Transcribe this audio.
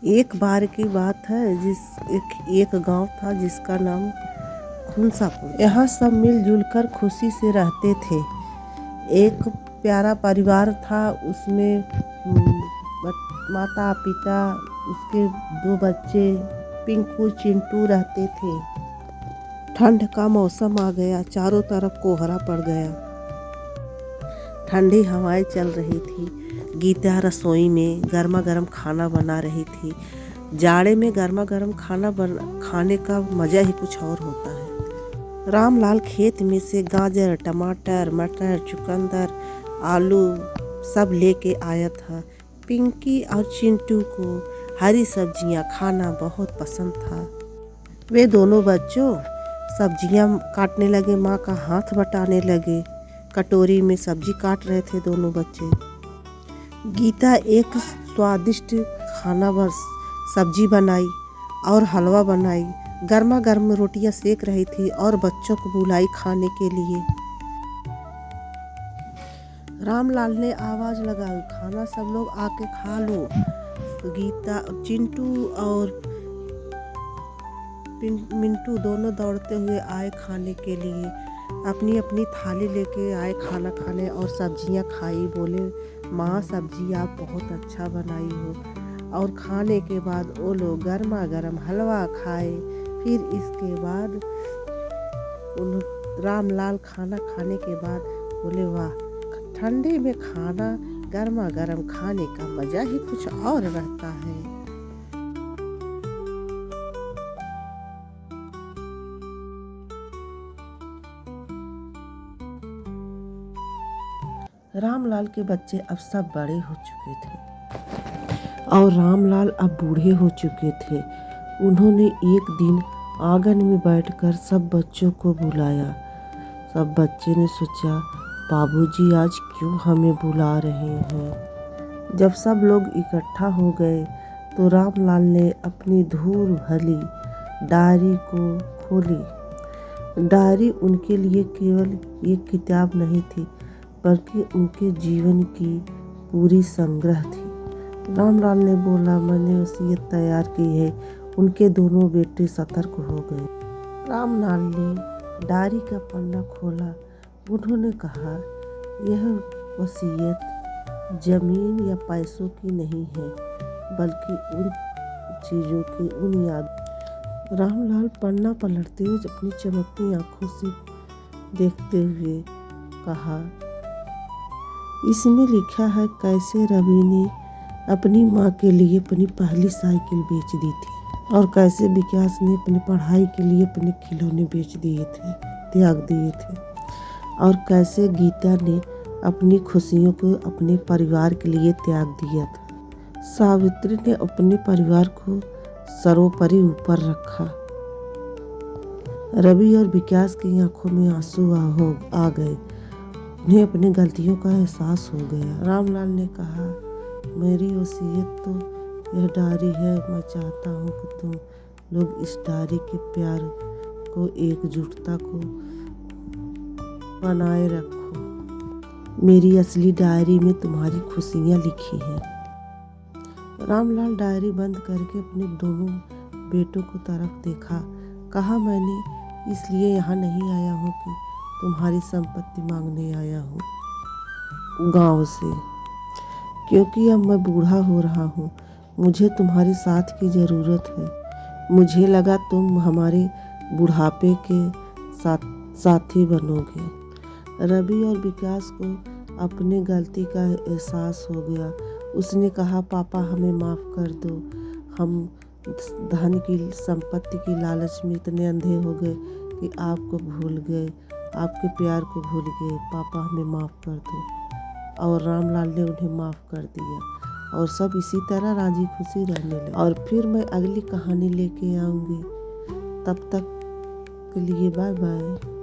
एक बार की बात है एक गांव था जिसका नाम खुनसापुर। यहाँ सब मिलजुल कर खुशी से रहते थे। एक प्यारा परिवार था, उसमें माता पिता, उसके 2 बच्चे पिंकू चिंटू रहते थे। ठंड का मौसम आ गया, चारों तरफ कोहरा पड़ गया, ठंडी हवाएं चल रही थी। गीता रसोई में गर्मा गर्म खाना बना रही थी। जाड़े में गर्मा गर्म खाने का मज़ा ही कुछ और होता है। रामलाल खेत में से गाजर, टमाटर, मटर, चुकंदर, आलू सब लेके आया था। पिंकी और चिंटू को हरी सब्जियां खाना बहुत पसंद था। वे दोनों बच्चों सब्जियां काटने लगे, माँ का हाथ बटाने लगे। कटोरी में सब्जी काट रहे थे दोनों बच्चे। गीता एक स्वादिष्ट खाना बस सब्जी बनाई और हलवा बनाई। गर्मा गर्म रोटियां सेक रही थी और बच्चों को बुलाई खाने के लिए। रामलाल ने आवाज़ लगाई, खाना सब लोग आके खा लो। गीता, चिंटू और मिंटू दोनों दौड़ते हुए आए खाने के लिए। अपनी अपनी थाली लेके आए खाना खाने और सब्जियां खाई। बोले, माँ सब्जी आप बहुत अच्छा बनाई हो। और खाने के बाद वो लोग गर्मा गर्म हलवा खाए। फिर इसके बाद रामलाल खाना खाने के बाद बोले, वाह, ठंडे में खाना गर्मा गर्म खाने का मज़ा ही कुछ और रहता है। रामलाल के बच्चे अब सब बड़े हो चुके थे और रामलाल अब बूढ़े हो चुके थे। उन्होंने एक दिन आंगन में बैठकर सब बच्चों को बुलाया। सब बच्चे ने सोचा, बाबूजी आज क्यों हमें बुला रहे हैं। जब सब लोग इकट्ठा हो गए तो रामलाल ने अपनी धूल भरी डायरी को खोली। डायरी उनके लिए केवल एक किताब नहीं थी, बल्कि उनके जीवन की पूरी संग्रह थी। रामलाल ने बोला, मैंने वसीयत तैयार की है। उनके दोनों बेटे सतर्क हो गए। रामलाल ने डायरी का पन्ना खोला। उन्होंने कहा, यह वसीयत जमीन या पैसों की नहीं है, बल्कि उन चीज़ों की, उन याद। रामलाल पन्ना पलटते हुए अपनी चमकती आंखों से देखते हुए कहा, इसमें लिखा है कैसे रवि ने अपनी माँ के लिए अपनी पहली साइकिल बेच दी थी और कैसे विकास ने अपनी पढ़ाई के लिए अपने खिलौने बेच दिए थे, त्याग दिए थे, और कैसे गीता ने अपनी खुशियों को अपने परिवार के लिए त्याग दिया था। सावित्री ने अपने परिवार को सर्वोपरि ऊपर रखा। रवि और विकास की आंखों में आंसू आ गए। उन्हें अपनी गलतियों का एहसास हो गया। रामलाल ने कहा, मेरी वसीयत तो यह डायरी है। मैं चाहता हूँ कि तुम लोग इस डायरी के प्यार को, एकजुटता को बनाए रखो। मेरी असली डायरी में तुम्हारी खुशियाँ लिखी हैं। रामलाल डायरी बंद करके अपने दोनों बेटों को तरफ देखा। कहा, मैंने इसलिए यहाँ नहीं आया हूँ कि तुम्हारी संपत्ति मांगने आया हूँ गांव से, क्योंकि अब मैं बूढ़ा हो रहा हूँ। मुझे तुम्हारे साथ की ज़रूरत है। मुझे लगा तुम हमारे बुढ़ापे के साथी बनोगे। रवि और विकास को अपने गलती का एहसास हो गया। उसने कहा, पापा हमें माफ़ कर दो। हम धन की, संपत्ति की लालच में इतने अंधे हो गए कि आपको भूल गए, आपके प्यार को भूल गए। पापा हमें माफ़ कर दो। और रामलाल ने उन्हें माफ़ कर दिया और सब इसी तरह राजी खुशी रहने लगे। और फिर मैं अगली कहानी लेके आऊँगी। तब तक के लिए बाय बाय।